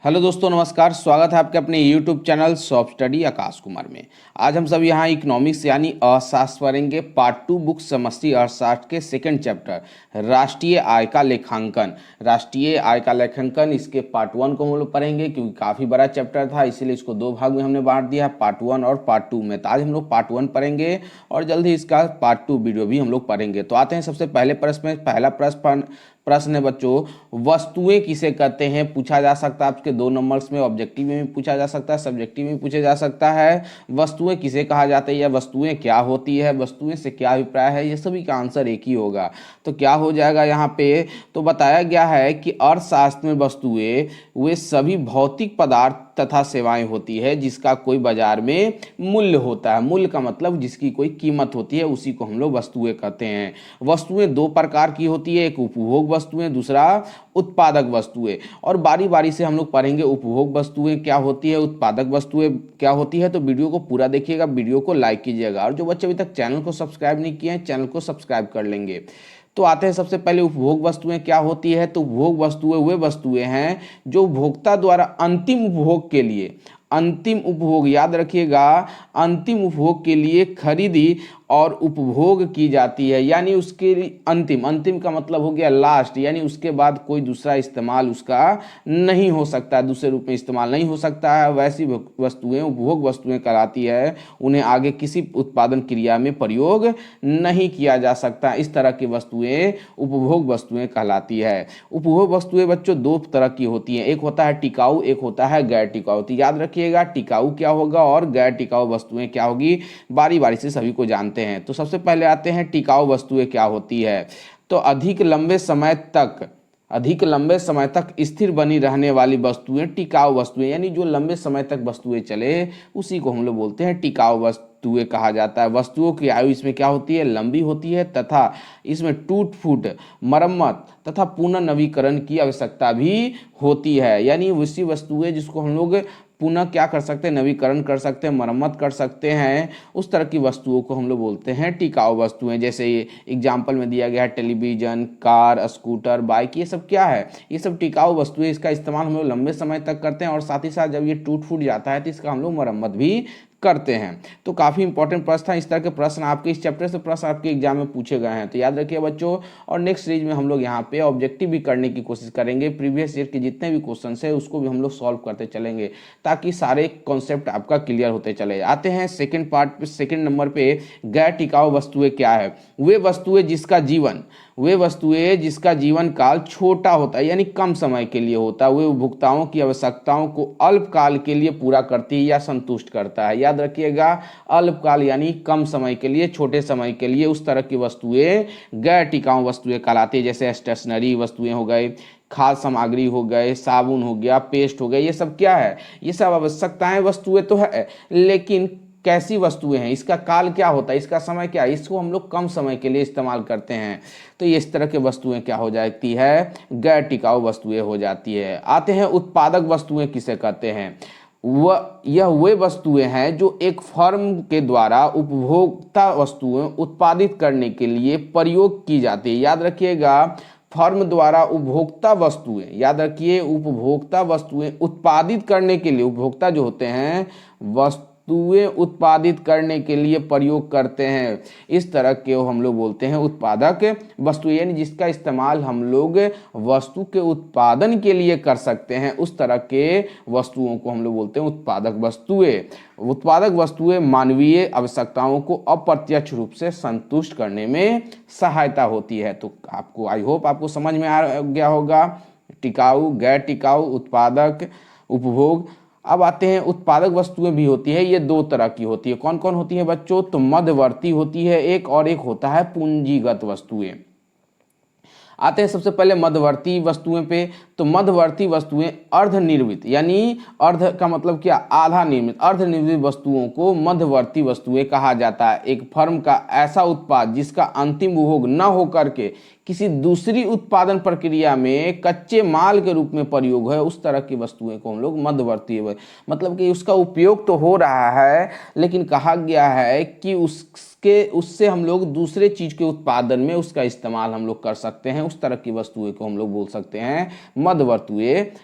Hello दोस्तों, नमस्कार। स्वागत है आपके अपने YouTube channel soft study Akash Kumar में। आज हम सब यहाँ इकोनॉमिक्स यानी अर्थशास्त्र पढ़ेंगे। पार्ट 2 बुक समष्टि अर्थशास्त्र के सेकंड चैप्टर राष्ट्रीय आय का लेखांकन। राष्ट्रीय आय का लेखांकन इसके पार्ट 1 को हम लोग पढ़ेंगे, क्योंकि काफ़ी बड़ा चैप्टर था, इसीलिए इसको दो भाग में हमने बांट दिया है, पार्ट 1 और पार्ट 2 में। तो आज हम लोग पार्ट 1 पढ़ेंगे और जल्द ही इसका पार्ट 2 वीडियो भी हम लोग पढ़ेंगे। तो आते हैं सबसे पहले प्रश्न में। पहला प्रश्न है बच्चों, वस्तुएं किसे कहते हैं? पूछा जा सकता है आपके 2 नंबर्स में, ऑब्जेक्टिव में भी पूछा जा सकता है, सब्जेक्टिव में पूछा जा सकता है। वस्तुएं किसे कहा जाता है या वस्तुएं क्या होती है, वस्तुएं से क्या अभिप्राय है, ये सभी का आंसर एक ही होगा। तो क्या हो जाएगा यहाँ पे? तो बताया गया है कि अर्थशास्त्र में वस्तुएं वे सभी भौतिक पदार्थ तथा सेवाएं होती है जिसका कोई बाजार में मूल्य होता है। मूल्य का मतलब जिसकी कोई कीमत होती है, उसी को हम लोग वस्तुएं कहते हैं। वस्तुएं 2 प्रकार की होती है, एक उपभोग वस्तुएं, दूसरा उत्पादक वस्तुएं। और बारी बारी से हम लोग पढ़ेंगे उपभोग वस्तुएं क्या होती है, उत्पादक वस्तुएं क्या होती है। तो वीडियो को पूरा देखिएगा, वीडियो को लाइक कीजिएगा, और जो बच्चे अभी तक चैनल को सब्सक्राइब नहीं किए हैं, चैनल को सब्सक्राइब कर लेंगे। तो आते हैं सबसे पहले उपभोग वस्तुएं क्या होती है। तो उपभोग वस्तुएं वे वस्तुएं हैं जो उपभोक्ता द्वारा अंतिम उपभोग के लिए, अंतिम उपभोग याद रखिएगा, अंतिम उपभोग के लिए खरीदी और उपभोग की जाती है। यानी उसके अंतिम, अंतिम का मतलब हो गया लास्ट, यानी उसके बाद कोई दूसरा इस्तेमाल उसका नहीं हो सकता, दूसरे रूप में इस्तेमाल नहीं हो सकता है। वैसी वस्तुएं उपभोग वस्तुएं कहलाती है। उन्हें आगे किसी उत्पादन क्रिया में प्रयोग नहीं किया जा सकता। इस तरह की वस्तुएं उपभोग वस्तुएं कहलाती है। उपभोग वस्तुएं बच्चों 2 तरह की होती हैं, एक होता है टिकाऊ, एक होता है गैर टिकाऊ। तो याद रखिएगा टिकाऊ क्या होगा और गैर टिकाऊ वस्तुएं क्या होगी, बारी बारी से सभी को जानते हैं। तो सबसे पहले आते हैं टिकाऊ वस्तुएं क्या होती है। तो अधिक लंबे समय तक स्थिर बनी रहने वाली वस्तुएं टिकाऊ वस्तुएं, यानी जो लंबे समय तक वस्तुएं चले उसी को हम लोग बोलते हैं टिकाऊ वस्तुएं कहा जाता है। वस्तुओं की आयु इसमें क्या होती है, लंबी होती है, तथा इसमें टूट फूट, मरम्मत तथा पुनर्नवीकरण की आवश्यकता भी होती है। यानी वैसी वस्तुएं जिसको हम लोग पुनः क्या कर सकते हैं, नवीकरण कर सकते हैं, मरम्मत कर सकते हैं, उस तरह की वस्तुओं को हम लोग बोलते हैं टिकाऊ वस्तुएं। जैसे ये एग्जाम्पल में दिया गया है, टेलीविजन, कार, स्कूटर, बाइक, ये सब क्या है, ये सब टिकाऊ वस्तुएं। इसका इस्तेमाल हम लोग लंबे समय तक करते हैं, और साथ ही साथ जब ये टूट फूट जाता है तो इसका हम लोग मरम्मत भी करते हैं। तो काफ़ी इंपॉर्टेंट प्रश्न था। इस तरह के प्रश्न आपके इस चैप्टर से प्रश्न आपके एग्जाम में पूछे गए हैं, तो याद रखिए बच्चों। और नेक्स्ट सीरीज में हम लोग यहाँ पे ऑब्जेक्टिव भी करने की कोशिश करेंगे। प्रीवियस ईयर के जितने भी क्वेश्चन है उसको भी हम लोग सॉल्व करते चलेंगे, ताकि सारे कॉन्सेप्ट आपका क्लियर होते चले। आते हैं सेकेंड पार्ट पे, सेकेंड नंबर पे, गैर टिकाऊ वस्तुएं क्या है। वे वस्तुएं जिसका जीवन काल छोटा होता है, यानी कम समय के लिए होता है। वे उपभोक्ताओं की आवश्यकताओं को अल्पकाल के लिए पूरा करती है या संतुष्ट करता है। याद रखिएगा, अल्पकाल यानी कम समय के लिए, छोटे समय के लिए, उस तरह की वस्तुएं गैर टिकाऊ वस्तुएं कहलाती है। जैसे स्टेशनरी वस्तुएं हो गए, खाद्य सामग्री हो गए, साबुन हो गया, पेस्ट हो गया, ये सब क्या है, ये सब आवश्यकताएं वस्तुएं तो है, लेकिन कैसी वस्तुएं हैं, इसका काल क्या होता है, इसका समय क्या है, इसको हम लोग कम समय के लिए इस्तेमाल करते हैं। तो ये इस तरह के वस्तुएं क्या हो जाती है, गैर टिकाऊ वस्तुएं हो जाती है। आते हैं उत्पादक वस्तुएं किसे कहते हैं। यह वे वस्तुएं हैं जो एक फर्म के द्वारा उपभोक्ता वस्तुएं उत्पादित करने के लिए प्रयोग की जाती है। याद रखिएगा, फर्म द्वारा उपभोक्ता वस्तुएं, याद रखिए, उपभोक्ता वस्तुएं उत्पादित करने के लिए, उपभोक्ता जो होते हैं वस्तुएं उत्पादित करने के लिए प्रयोग करते हैं। इस तरह के हम लोग बोलते हैं उत्पादक वस्तुएं, यानी जिसका इस्तेमाल हम लोग वस्तु के उत्पादन के लिए कर सकते हैं, उस तरह के वस्तुओं को हम लोग बोलते हैं उत्पादक वस्तुएं। उत्पादक वस्तुएं मानवीय आवश्यकताओं को अप्रत्यक्ष रूप से संतुष्ट करने में सहायता होती है। तो आपको, आई होप आपको समझ में आ गया होगा, टिकाऊ, गैर टिकाऊ, उत्पादक, उपभोग। अब आते हैं उत्पादक वस्तुएं भी होती है, ये 2 तरह की होती है। कौन कौन होती है बच्चों? तो मध्यवर्ती होती है एक, और एक होता है पूंजीगत वस्तुएं। आते हैं सबसे पहले मध्यवर्ती वस्तुएं पे। तो मध्यवर्ती वस्तुएं अर्धनिर्मित, यानी अर्ध का मतलब क्या, आधा निर्मित, अर्धनिर्मित वस्तुओं को मध्यवर्ती वस्तुएं कहा जाता है। एक फर्म का ऐसा उत्पाद जिसका अंतिम उपभोग न होकर के किसी दूसरी उत्पादन प्रक्रिया में कच्चे माल के रूप में प्रयोग है, उस तरह की वस्तुएं को हम लोग मध्यवर्ती, मतलब कि उसका उपयोग तो हो रहा है लेकिन कहा गया है कि उससे हम लोग दूसरे चीज के उत्पादन में उसका इस्तेमाल हम लोग कर सकते हैं, उस तरह की वस्तुएं को हम लोग बोल सकते हैं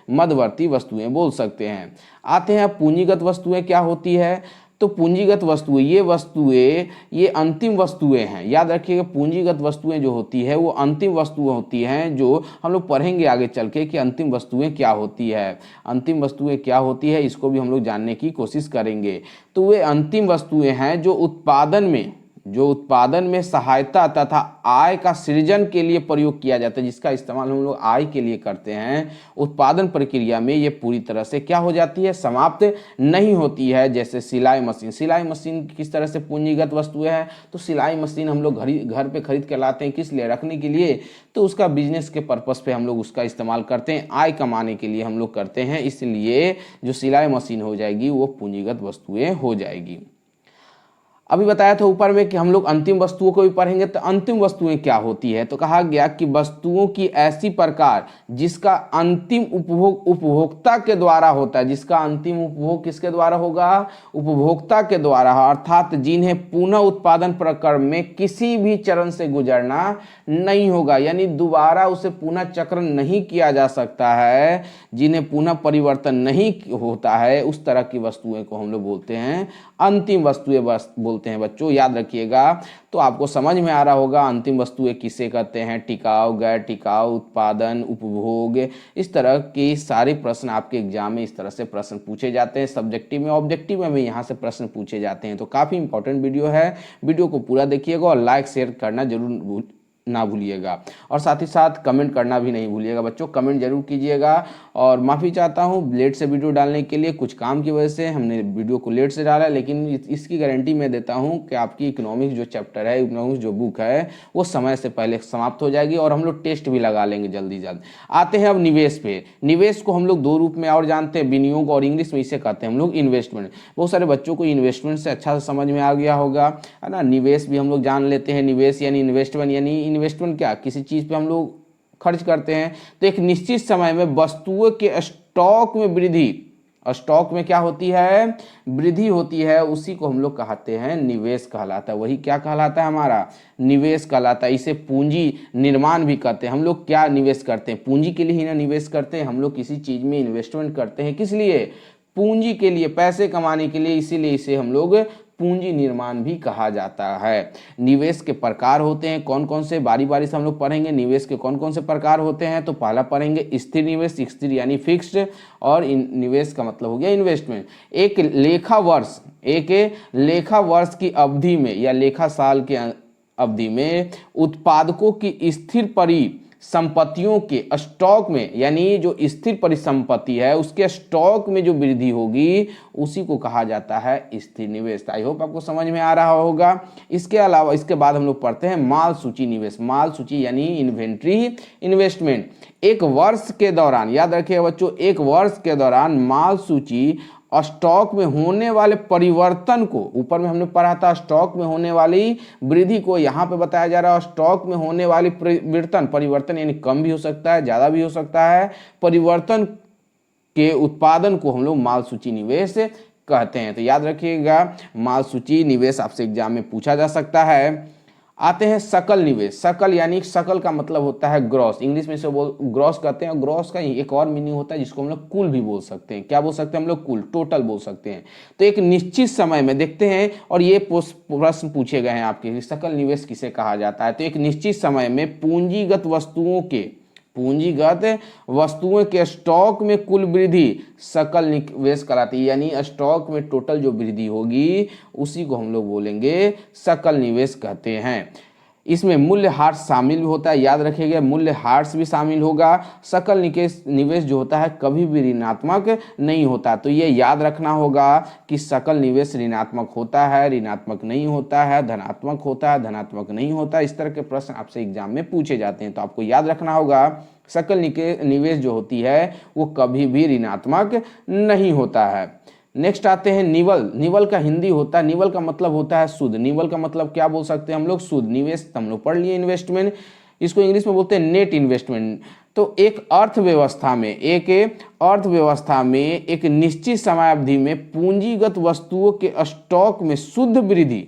मध्यवर्ती वस्तुएं बोल सकते हैं। आते हैं पूंजीगत वस्तुएं क्या होती है। तो पूंजीगत वस्तुएं ये अंतिम वस्तुएं हैं। याद रखिएगा पूंजीगत वस्तुएं जो होती है वो अंतिम वस्तुएं होती हैं, जो हम लोग पढ़ेंगे आगे चल के कि अंतिम वस्तुएं क्या होती है। अंतिम वस्तुएं क्या होती है इसको भी हम लोग जानने की कोशिश करेंगे। तो वे अंतिम वस्तुएं हैं जो उत्पादन में सहायता तथा आय का सृजन के लिए प्रयोग किया जाता है, जिसका इस्तेमाल हम लोग आय के लिए करते हैं। उत्पादन प्रक्रिया में ये पूरी तरह से क्या हो जाती है, समाप्त नहीं होती है। जैसे सिलाई मशीन किस तरह से पूंजीगत वस्तुएं है। तो सिलाई मशीन हम लोग घर पे खरीद के लाते हैं, किस लिए, रखने के लिए। तो उसका बिजनेस के पर्पस पे हम लोग उसका इस्तेमाल करते हैं, आय कमाने के लिए हम लोग करते हैं, इसलिए जो सिलाई मशीन हो जाएगी वो पूंजीगत वस्तुएं हो जाएगी। अभी बताया था ऊपर में कि हम लोग अंतिम वस्तुओं को भी पढ़ेंगे। तो अंतिम वस्तुएं क्या होती है, तो कहा गया कि वस्तुओं की ऐसी प्रकार जिसका अंतिम उपभोग उपभोक्ता के द्वारा होता है। जिसका अंतिम उपभोग किसके द्वारा होगा, उपभोक्ता के द्वारा, अर्थात जिन्हें पुनः उत्पादन प्रक्रम में किसी भी चरण से गुजरना नहीं होगा, यानी दोबारा उसे पुनः चक्र नहीं किया जा सकता है, जिन्हें पुनः परिवर्तन नहीं होता है, उस तरह की वस्तुएं को हम लोग बोलते हैं अंतिम वस्तुएं बोलते हैं। बच्चों याद रखिएगा। तो आपको समझ में आ रहा होगा अंतिम वस्तुएं किसे कहते हैं, टिकाऊ, गैर टिकाऊ, उत्पादन, उपभोग, इस तरह के सारे प्रश्न आपके एग्जाम में इस तरह से प्रश्न पूछे जाते हैं। सब्जेक्टिव में, ऑब्जेक्टिव में भी यहाँ से प्रश्न पूछे जाते हैं। तो काफ़ी इंपॉर्टेंट वीडियो है, वीडियो को पूरा देखिएगा और लाइक शेयर करना जरूर ना भूलिएगा, और साथ ही साथ कमेंट करना भी नहीं भूलिएगा। बच्चों कमेंट जरूर कीजिएगा। और माफ़ी चाहता हूँ लेट से वीडियो डालने के लिए, कुछ काम की वजह से हमने वीडियो को लेट से डाला, लेकिन इसकी गारंटी मैं देता हूँ कि आपकी इकोनॉमिक्स जो चैप्टर है, इकोनॉमिक्स जो बुक है, वो समय से पहले समाप्त हो जाएगी और हम लोग टेस्ट भी लगा लेंगे जल्दी जल्द। आते हैं अब निवेश पे। निवेश को हम लोग दो रूप में और जानते हैं, विनियोग और इंग्लिश में इसे कहते हैं हम लोग इन्वेस्टमेंट। बहुत सारे बच्चों को इन्वेस्टमेंट से अच्छा से समझ में आ गया होगा, है ना। निवेश भी हम लोग जान लेते हैं। निवेश यानी इन्वेस्टमेंट क्या, किसी चीज़ पे हम लोग खर्च करते हैं। तो एक निश्चित समय में वस्तुओं के स्टॉक में वृद्धि, स्टॉक में क्या होती है, वृद्धि होती है, उसी को हम लोग कहते हैं निवेश कहलाता है। वही क्या कहलाता है, हमारा निवेश कहलाता है। इसे पूंजी निर्माण भी कहते हैं। हम लोग क्या निवेश करते हैं, पूंजी के लिए ही ना निवेश करते हैं। हम लोग किसी चीज में इन्वेस्टमेंट करते हैं, किस लिए, पूंजी के लिए, पैसे कमाने के लिए, इसीलिए इसे हम लोग पूंजी निर्माण भी कहा जाता है। निवेश के प्रकार होते हैं कौन कौन से, बारी बारी से हम लोग पढ़ेंगे निवेश के कौन कौन से प्रकार होते हैं। तो पहला पढ़ेंगे स्थिर निवेश, स्थिर यानी फिक्स्ड, और निवेश का मतलब हो गया इन्वेस्टमेंट। एक लेखा वर्ष की अवधि में या लेखा साल के अवधि में उत्पादकों की स्थिर संपत्तियों के स्टॉक में, यानी जो स्थिर परिसंपत्ति है उसके स्टॉक में जो वृद्धि होगी उसी को कहा जाता है स्थिर निवेश। आई होप आपको समझ में आ रहा होगा। इसके अलावा इसके बाद हम लोग पढ़ते हैं माल सूची निवेश। माल सूची यानी इन्वेंट्री इन्वेस्टमेंट। एक वर्ष के दौरान, याद रखिएगा बच्चों, एक वर्ष के दौरान माल सूची स्टॉक में होने वाले परिवर्तन को, ऊपर में हमने पढ़ा था स्टॉक में होने वाली वृद्धि को, यहाँ पे बताया जा रहा है स्टॉक में होने वाली परिवर्तन यानी कम भी हो सकता है, ज़्यादा भी हो सकता है, परिवर्तन के उत्पादन को हम लोग माल सूची निवेश कहते हैं। तो याद रखिएगा माल सूची निवेश आपसे एग्जाम में पूछा जा सकता है। आते हैं सकल निवेश। सकल यानी सकल का मतलब होता है ग्रॉस, इंग्लिश में इसे ग्रॉस कहते हैं। ग्रॉस का एक और मीनिंग होता है जिसको हम लोग कुल भी बोल सकते हैं। क्या बोल सकते हैं हम लोग, कुल, टोटल बोल सकते हैं। तो एक निश्चित समय में देखते हैं, और ये प्रश्न पूछे गए हैं आपके, सकल निवेश किसे कहा जाता है। तो एक निश्चित समय में पूंजीगत वस्तुओं के स्टॉक में कुल वृद्धि सकल निवेश कहलाती है। यानी स्टॉक में टोटल जो वृद्धि होगी उसी को हम लोग बोलेंगे सकल निवेश कहते हैं। इसमें मूल्यह्रास शामिल होता है, याद रखिएगा मूल्यह्रास भी शामिल होगा। सकल निवेश जो होता है कभी भी ऋणात्मक नहीं होता। तो ये याद रखना होगा कि सकल निवेश ऋणात्मक होता है, ऋणात्मक नहीं होता है, धनात्मक होता है, धनात्मक नहीं होता। इस तरह के प्रश्न आपसे एग्जाम में पूछे जाते हैं। तो आपको याद रखना होगा सकल निवेश जो होती है वो कभी भी ऋणात्मक नहीं होता है। नेक्स्ट आते हैं निवल। निवल का हिंदी होता है, निवल का मतलब होता है शुद्ध। निवल का मतलब क्या बोल सकते हैं हम लोग, शुद्ध। निवेश हम लोग पढ़ लिए इन्वेस्टमेंट, इसको इंग्लिश में बोलते हैं नेट इन्वेस्टमेंट। तो एक अर्थव्यवस्था में एक निश्चित समयावधि में पूंजीगत वस्तुओं के स्टॉक में शुद्ध वृद्धि,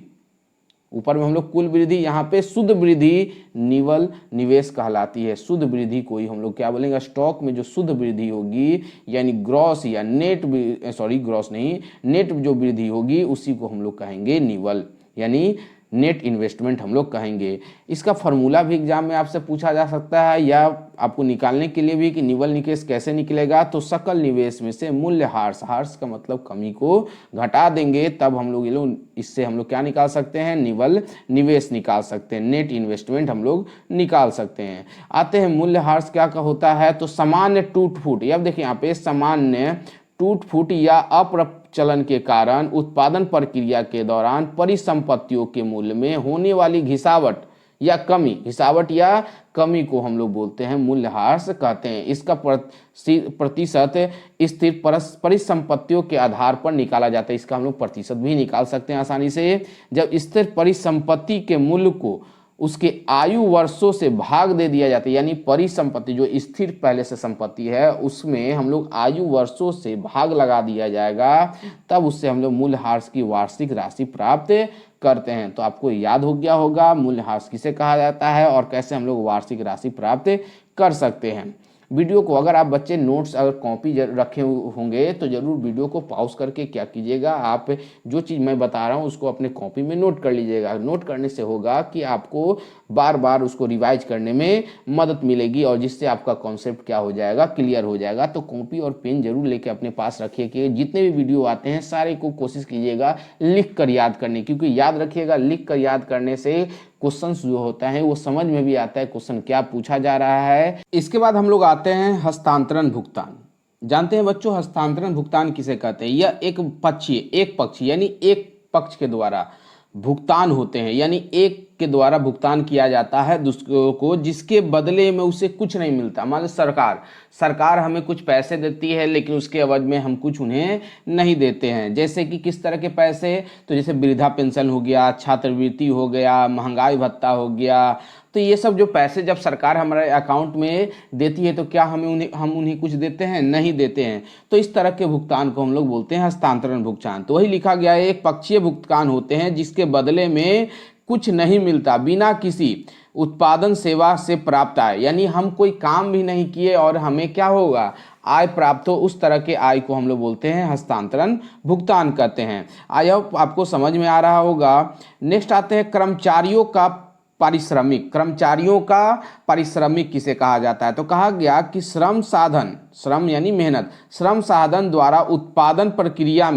ऊपर में हम लोग कुल वृद्धि, यहाँ पे शुद्ध वृद्धि निवल निवेश कहलाती है। शुद्ध वृद्धि को ही हम लोग क्या बोलेंगे, स्टॉक में जो शुद्ध वृद्धि होगी यानी ग्रॉस या नेट, ग्रॉस नहीं, नेट जो वृद्धि होगी उसी को हम लोग कहेंगे निवल यानी नेट इन्वेस्टमेंट हम लोग कहेंगे। इसका फॉर्मूला भी एग्जाम में आपसे पूछा जा सकता है या आपको निकालने के लिए भी कि निवल निवेश कैसे निकलेगा। तो सकल निवेश में से मूल्य हार्स का मतलब कमी को घटा देंगे, तब हम लोग इससे हम लोग क्या निकाल सकते हैं, निवल निवेश निकाल सकते हैं, नेट इन्वेस्टमेंट हम लोग निकाल सकते हैं। आते हैं मूल्य हार्स क्या होता है, तो सामान्य टूट फूट, अब देखिए यहाँ पे सामान्य टूट फूट या अप्रचलन के कारण उत्पादन प्रक्रिया के दौरान परिसंपत्तियों के मूल्य में होने वाली घिसावट या कमी को हम लोग बोलते हैं मूल्यह्रास कहते हैं। इसका प्रतिशत स्थिर परिसंपत्तियों के आधार पर निकाला जाता है। इसका हम लोग प्रतिशत भी निकाल सकते हैं आसानी से। जब स्थिर परिसंपत्ति के मूल्य को उसके आयु वर्षों से भाग दे दिया जाता है, यानी परिसंपत्ति जो स्थिर पहले से संपत्ति है उसमें हम लोग आयु वर्षों से भाग लगा दिया जाएगा, तब उससे हम लोग मूल्यह्रास की वार्षिक राशि प्राप्त करते हैं। तो आपको याद हो गया होगा मूल्यह्रास किसे कहा जाता है और कैसे हम लोग वार्षिक राशि प्राप्त कर सकते हैं। वीडियो को अगर आप बच्चे नोट्स अगर कॉपी रखे होंगे तो ज़रूर वीडियो को पॉज करके क्या कीजिएगा, आप जो चीज़ मैं बता रहा हूँ उसको अपने कॉपी में नोट कर लीजिएगा। नोट करने से होगा कि आपको बार बार उसको रिवाइज करने में मदद मिलेगी और जिससे आपका कॉन्सेप्ट क्या हो जाएगा, क्लियर हो जाएगा। तो कॉपी और पेन जरूर लेके अपने पास रखिए कि जितने भी वीडियो आते हैं सारे को कोशिश कीजिएगा लिख कर याद करने, क्योंकि याद रखिएगा लिख कर याद करने से क्वेश्चंस जो होता है वो समझ में भी आता है क्वेश्चन क्या पूछा जा रहा है। इसके बाद हम लोग आते हैं हस्तांतरण भुगतान। जानते हैं बच्चों हस्तांतरण भुगतान किसे कहते हैं? यह एक पक्ष यानी एक पक्ष के द्वारा भुगतान होते हैं, यानी एक के द्वारा भुगतान किया जाता है दूसरों को, जिसके बदले में उसे कुछ नहीं मिलता। मान लो सरकार हमें कुछ पैसे देती है लेकिन उसके एवज में हम कुछ उन्हें नहीं देते हैं। जैसे कि किस तरह के पैसे, तो जैसे वृद्धा पेंशन हो गया, छात्रवृत्ति हो गया, महंगाई भत्ता हो गया। तो ये सब जो पैसे जब सरकार हमारे अकाउंट में देती है तो क्या हम उन्हें कुछ देते हैं? नहीं देते हैं। तो इस तरह के भुगतान को हम लोग बोलते हैं हस्तांतरण भुगतान। तो वही लिखा गया है, एक पक्षीय भुगतान होते हैं जिसके बदले में कुछ नहीं मिलता, बिना किसी उत्पादन सेवा से प्राप्त आय, यानी हम कोई काम भी नहीं किए और हमें क्या होगा, आय प्राप्त हो। उस तरह के आय को हम लोग बोलते हैं हस्तांतरण भुगतान कहते हैं। आई होप आपको समझ में आ रहा होगा। नेक्स्ट आते हैं कर्मचारियों का पारिश्रमिक किसे कहा जाता है? तो कहा गया कि श्रम यानी मेहनत, श्रम साधन द्वारा उत्पादन प्रक्रिया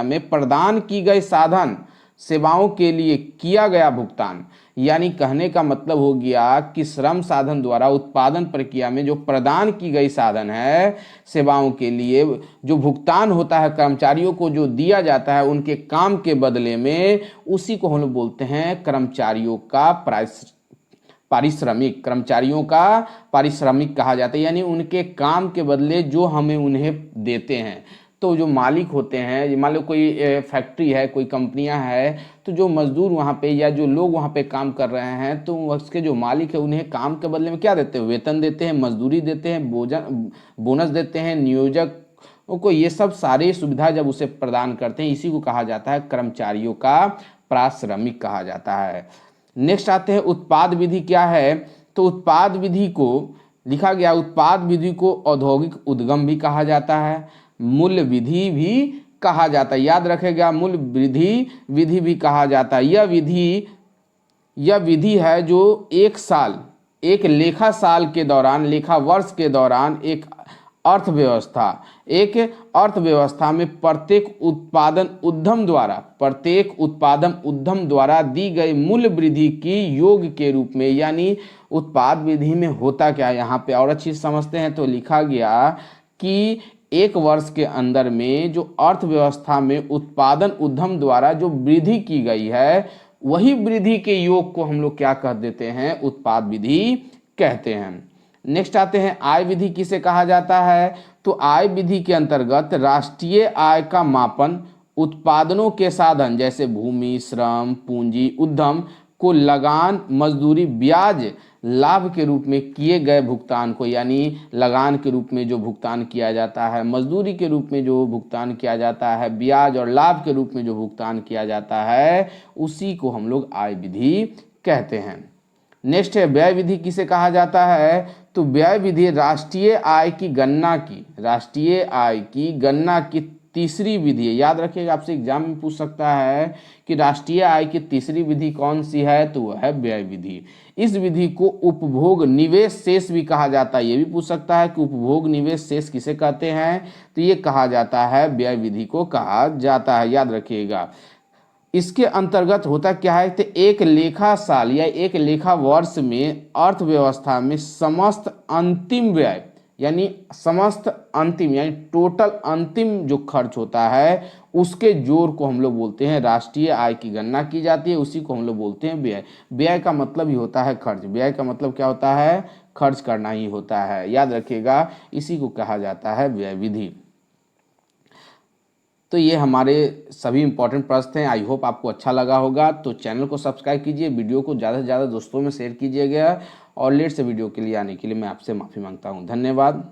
में प्रदान की गई साधन सेवाओं के लिए किया गया भुगतान। यानी कहने का मतलब हो गया कि श्रम साधन द्वारा उत्पादन प्रक्रिया में जो प्रदान की गई साधन है सेवाओं के लिए जो भुगतान होता है, कर्मचारियों को जो दिया जाता है उनके काम के बदले में, उसी को हम लोग बोलते हैं कर्मचारियों का पारिश्रमिक कहा जाता है। यानी उनके काम के बदले जो हमें उन्हें देते हैं। तो जो मालिक होते हैं, मान लो कोई फैक्ट्री है, कोई कंपनियां है, तो जो मजदूर वहाँ पे या जो लोग वहाँ पे काम कर रहे हैं तो उसके जो मालिक है उन्हें काम के बदले में क्या देते हैं? वेतन देते हैं, मजदूरी देते हैं, बोनस देते हैं, नियोजक को, ये सब सारे सुविधा जब उसे प्रदान करते हैं, इसी को कहा जाता है कर्मचारियों का पारिश्रमिक कहा जाता है। नेक्स्ट आते हैं उत्पाद विधि क्या है? तो उत्पाद विधि को लिखा गया, उत्पाद विधि को औद्योगिक उद्गम भी कहा जाता है, मूल्य विधि भी कहा जाता है। याद रखेगा, मूल्य विधि भी कहा जाता है। यह विधि है जो एक लेखा वर्ष के दौरान एक अर्थव्यवस्था में प्रत्येक उत्पादन उद्यम द्वारा दी गई मूल्य वृद्धि की योग के रूप में, यानी उत्पाद विधि में होता क्या है यहाँ पे और अच्छी समझते हैं। तो लिखा गया कि एक वर्ष के अंदर में जो अर्थव्यवस्था में उत्पादन उद्यम द्वारा जो वृद्धि की गई है, वही वृद्धि के योग को हम लोग क्या कह देते हैं? उत्पाद विधि कहते हैं। नेक्स्ट आते हैं आय विधि किसे कहा जाता है? तो आय विधि के अंतर्गत राष्ट्रीय आय का मापन उत्पादनों के साधन जैसे भूमि, श्रम, पूंजी, उद्यम को लगान, मजदूरी, ब्याज, लाभ के रूप में किए गए भुगतान को, यानी लगान के रूप में जो भुगतान किया जाता है, मजदूरी के रूप में जो भुगतान किया जाता है, ब्याज और लाभ के रूप में जो भुगतान किया जाता है, उसी को हम लोग आय विधि कहते हैं। नेक्स्ट है व्यय विधि किसे कहा जाता है? तो व्यय विधि राष्ट्रीय आय की गणना की, राष्ट्रीय आय की गणना की तीसरी विधि है। याद रखिएगा, आपसे एग्जाम में पूछ सकता है कि राष्ट्रीय आय की तीसरी विधि कौन सी है, तो वह है व्यय विधि। इस विधि को उपभोग निवेश शेष भी कहा जाता है। ये भी पूछ सकता है कि उपभोग निवेश शेष किसे कहते हैं, तो ये कहा जाता है, व्यय विधि को कहा जाता है। याद रखिएगा, इसके अंतर्गत होता क्या है, तो एक लेखा साल या एक लेखा वर्ष में अर्थव्यवस्था में समस्त अंतिम व्यय, यानी समस्त अंतिम यानी टोटल अंतिम जो खर्च होता है, उसके जोड़ को हम लोग बोलते हैं राष्ट्रीय आय की गणना की जाती है, उसी को हम लोग बोलते हैं व्यय। व्यय का मतलब ही होता है खर्च। व्यय का मतलब क्या होता है? खर्च करना ही होता है। याद रखिएगा, इसी को कहा जाता है व्यय विधि। तो ये हमारे सभी इंपॉर्टेंट प्रश्न थे। आई होप आपको अच्छा लगा होगा। तो चैनल को सब्सक्राइब कीजिए, वीडियो को ज़्यादा से ज़्यादा दोस्तों में शेयर कीजिएगा, और लेट से वीडियो के लिए आने के लिए मैं आपसे माफ़ी मांगता हूँ। धन्यवाद।